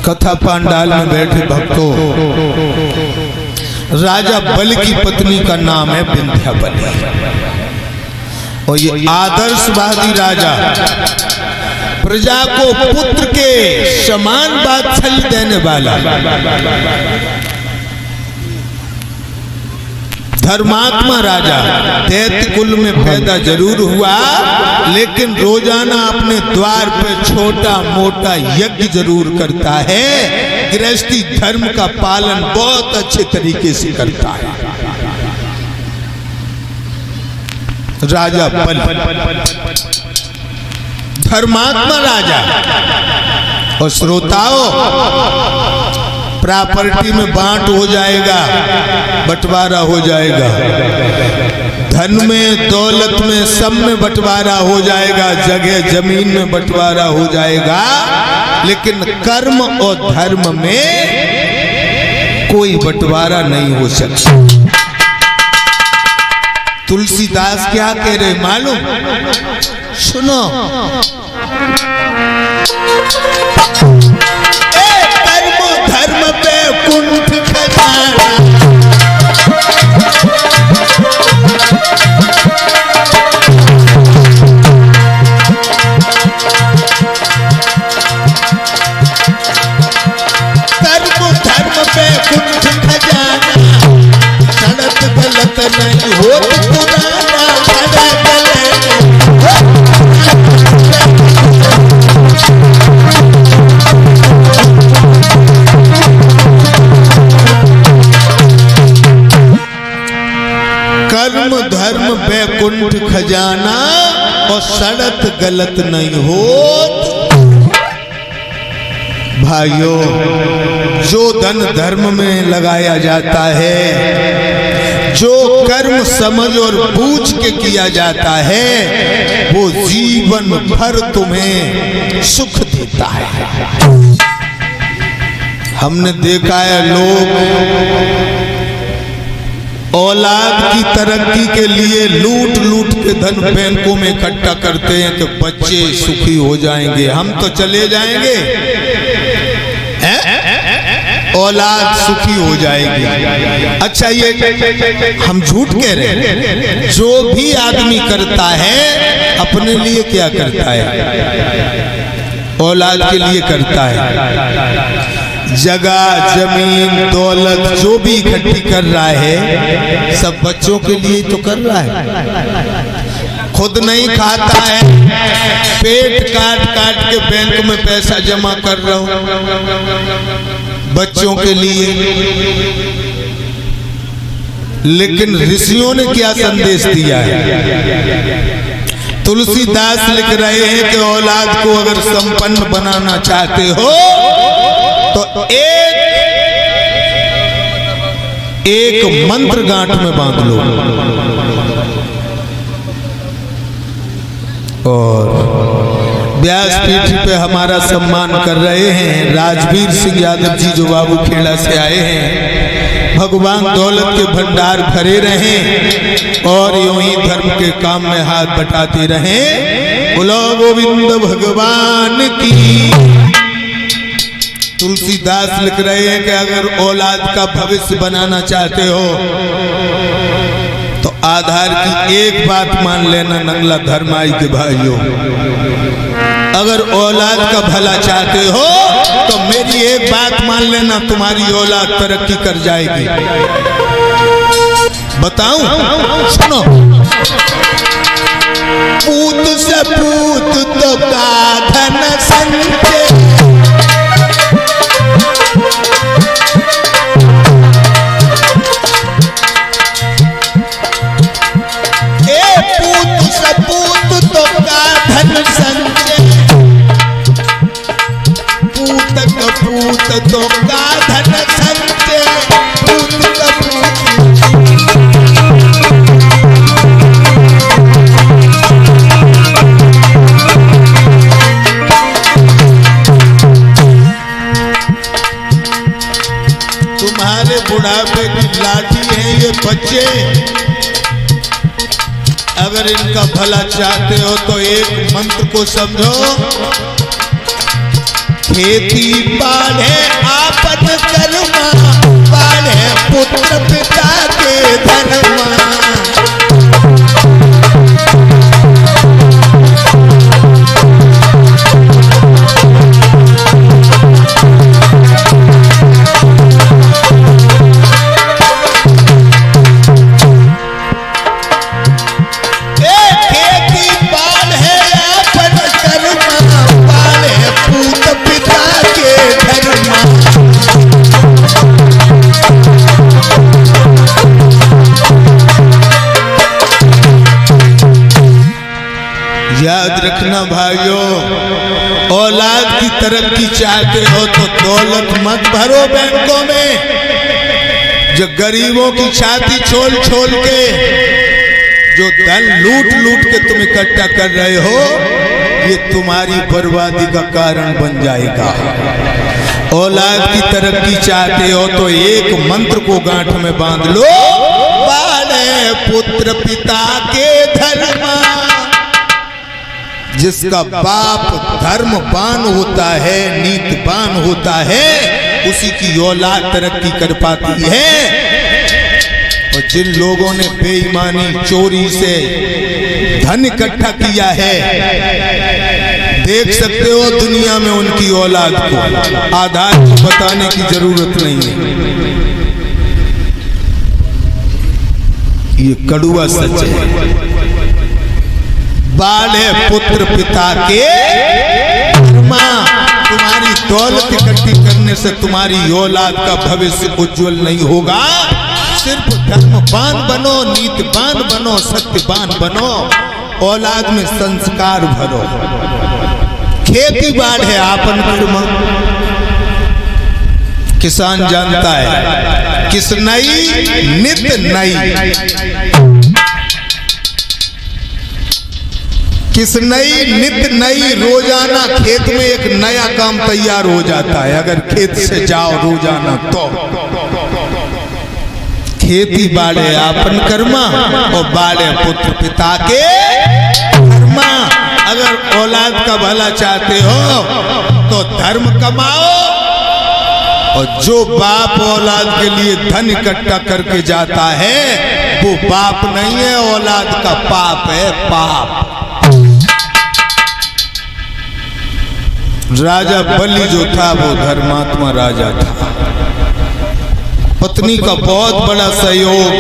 कथा पांडाल में बैठे भक्तों, राजा बलि की पत्नी का नाम है विंध्याबली और ये आदर्शवादी राजा, प्रजा को पुत्र के समान वात्सल्य देने वाला, धर्मात्मा राजा, दैत्य कुल में पैदा जरूर हुआ लेकिन रोजाना अपने द्वार पे छोटा मोटा यज्ञ जरूर करता है, गृहस्थी धर्म का पालन बहुत अच्छे तरीके से करता है। राजा बलि धर्मात्मा राजा। और श्रोताओं, प्रॉपर्टी में बांट हो जाएगा, बंटवारा हो जाएगा, धन में दौलत में सब में बंटवारा हो जाएगा, जगह जमीन में बंटवारा हो जाएगा, लेकिन कर्म और धर्म में कोई बंटवारा नहीं हो सकता। तुलसीदास क्या कह रहे मालूम? सुनो, कर्म धर्म पे कुंठ खजाना, कर्म धर्म पे कुंठ खजाना, सड़क गलत नहीं हो पुराना, कर्म धर्म बैकुंठ खजाना और सड़क गलत नहीं हो। भाइयों, जो धन धर्म में लगाया जाता है, जो कर्म समझ और बूझ के किया जाता है, वो जीवन भर तुम्हें सुख देता है। हमने देखा है लोग औलाद की तरक्की के लिए लूट लूट के धन बैंकों में इकट्ठा करते हैं कि बच्चे सुखी हो जाएंगे, हम तो चले जाएंगे, औलाद सुखी हो जाएगी। अच्छा, ये हम झूठ कह रहे हैं? जो भी आदमी करता है अपने लिए क्या करता है? औलाद के लिए करता है। जगह जमीन दौलत जो भी इकट्ठी कर रहा है सब बच्चों के लिए तो कर रहा है, खुद नहीं खाता है, पेट काट काट के बैंक में पैसा जमा कर रहा हूं बच्चों के लिए। लेकिन ऋषियों ने क्या संदेश दिया है? तुलसीदास लिख रहे हैं कि औलाद को अगर संपन्न बनाना चाहते हो तो एक मंत्र गांठ में बांध लो। और व्यासपीठ पे हमारा सम्मान कर रहे हैं राजवीर सिंह यादव जी, जो बाबू खेड़ा से आए हैं। भगवान दौलत के भंडार भरे रहें और यूं ही धर्म के काम में हाथ बटाते रहें। बोलो गोविंद भगवान की। तुलसीदास लिख रहे हैं कि अगर औलाद का भविष्य बनाना चाहते हो तो आधार की एक बात मान लेना, नंगला धर्माई के भाइयों, अगर औलाद का भला चाहते हो तो मेरी एक बात मान लेना, तुम्हारी औलाद तरक्की कर जाएगी। बताऊं? सुनो, पूत से पूत तो का धन संचय, पूत तो का धन संचय, पूत का तुम्हारे बुढ़ापे की लाठी है ये बच्चे, अगर इनका भला चाहते हो तो एक मंत्र को समझो। खेती बाढ़े तरक्की चाहते हो तो दौलत मत भरो बैंकों में, जो गरीबों की छाती छोल छोल के जो धन लूट लूट के तुम इकट्ठा कर रहे हो, ये तुम्हारी बर्बादी का कारण बन जाएगा। औलाद की तरक्की चाहते हो तो एक मंत्र को गांठ में बांध लो, बाले पुत्र पिता के धर्मा। जिसका बाप धर्मवान होता है, नीतिवान होता है, उसी की औलाद तरक्की कर पाती है। और जिन लोगों ने बेईमानी चोरी से धन इकट्ठा किया है, देख सकते हो दुनिया में उनकी औलाद को, आधार बताने की जरूरत नहीं है, ये कड़ुआ सच है। बाल है पुत्र पिता के धर्मा। तुम्हारी दौलत इकट्ठी करने से तुम्हारी औलाद का भविष्य उज्जवल नहीं होगा। सिर्फ धर्मवान बनो, नीतिवान बनो, सत्यवान बनो, औलाद में संस्कार भरो। खेती बाड़ी है आपन कर्म, किसान जानता है, किस नई नित नई, किस नई नित नई, रोजाना खेत में एक नया काम तैयार हो जाता है अगर खेत से जाओ रोजाना तो। खेती बाड़े आपन कर्मा और बाड़े पुत्र पिता के धर्मा। अगर औलाद का भला चाहते हो तो धर्म कमाओ, और जो बाप औलाद के लिए धन इकट्ठा करके जाता है वो बाप नहीं है, औलाद का पाप है, पाप। राजा बलि जो था वो धर्मात्मा राजा था। पत्नी का बहुत बड़ा सहयोग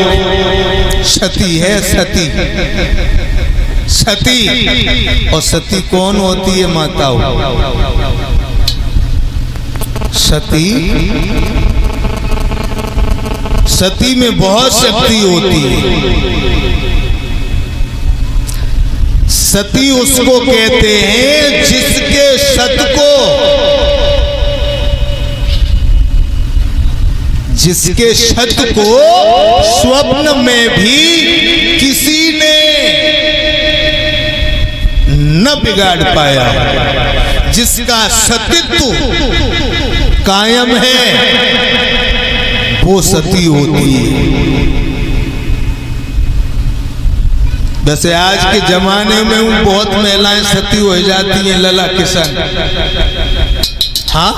सती है, सती। सती और सती कौन होती है माताओं? सती, सती में बहुत शक्ति होती है। सती उसको कहते हैं जिसके सत को, जिसके सत को स्वप्न में भी किसी ने न बिगाड़ पाया, जिसका सतीत्व कायम है, वो सती होती है। वैसे आज के जमाने में बहुत महिलाएं सती हो जाती हैं, लला किशन। हाँ,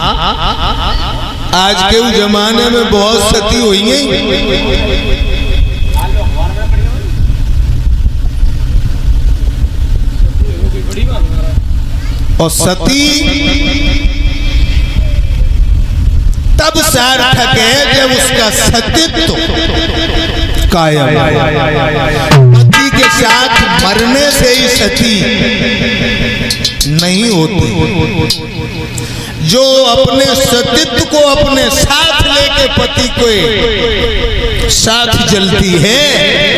आज के जमाने में बहुत सती हुई हैं। और सती तब सार्थक है जब उसका सतीत्व कायम है। पति के साथ मरने से ही सती नहीं होती। जो अपने सतीत्व को अपने साथ लेके पति को साथ जलती है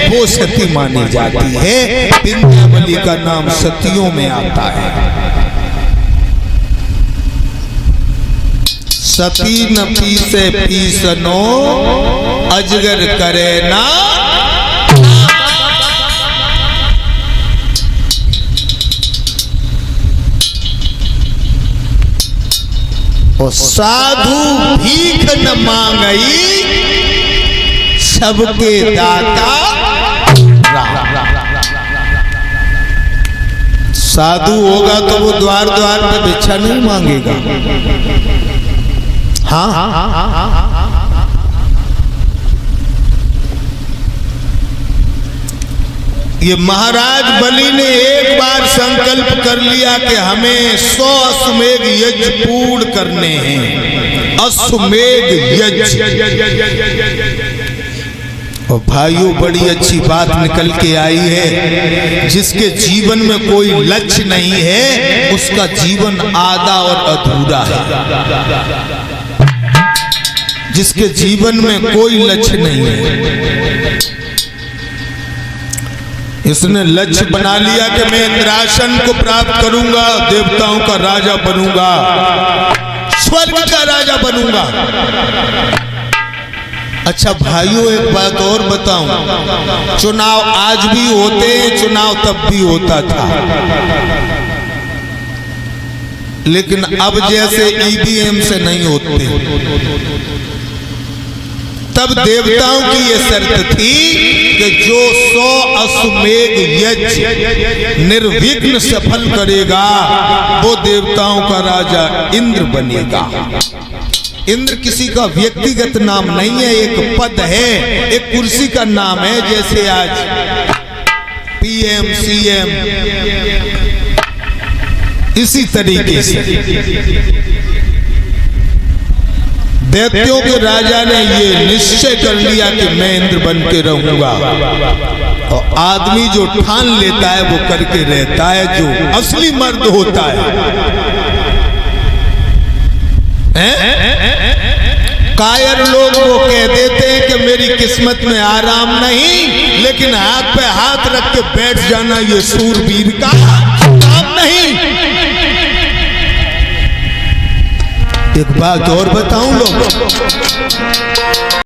वो सती मानी जाती है। विंध्यावली का नाम सतियों में आता है। सती न पीसे पीसनो, अजगर करे ना। और साधु भीख न मांगई, सबके दाता राम। साधु होगा तो वो द्वार द्वार पे भिक्षा नहीं मांगेगा। हाँ, ये महाराज बलि ने एक बार संकल्प कर लिया कि हमें 100 अश्वमेध यज्ञ पूर्ण करने हैं। अश्वमेध यज्ञ। और भाइयों बड़ी अच्छी बात निकल के आई है। जिसके जीवन में कोई लक्ष्य नहीं है उसका जीवन आधा और अधूरा है। जिसके जीवन में कोई लक्ष्य नहीं है, इसने लक्ष्य बना लिया कि मैं इंद्रासन को प्राप्त करूंगा, देवताओं का राजा बनूंगा, स्वर्ग का राजा बनूंगा। अच्छा भाइयों, एक बात और बताऊं, चुनाव आज भी होते हैं, चुनाव तब भी होता था, लेकिन अब जैसे ईवीएम से नहीं होते। तब देवताओं की ये शर्त थी कि जो 100 अश्वमेध यज्ञ निर्विघ्न सफल करेगा वो देवताओं का राजा इंद्र बनेगा। इंद्र किसी का व्यक्तिगत नाम नहीं है, एक पद है, एक कुर्सी का नाम है। जैसे आज पीएम सीएम, इसी तरीके से दैत्यों के राजा ने ये निश्चय कर लिया कि मैं इंद्र बन के रहूंगा। और आदमी जो ठान लेता है वो करके रहता है, जो असली मर्द होता है। कायर लोग वो कह देते हैं कि मेरी किस्मत में आराम नहीं, लेकिन हाथ पे हाथ रख के बैठ जाना ये सूरवीर का काम नहीं। एक बात और बताऊं लोग,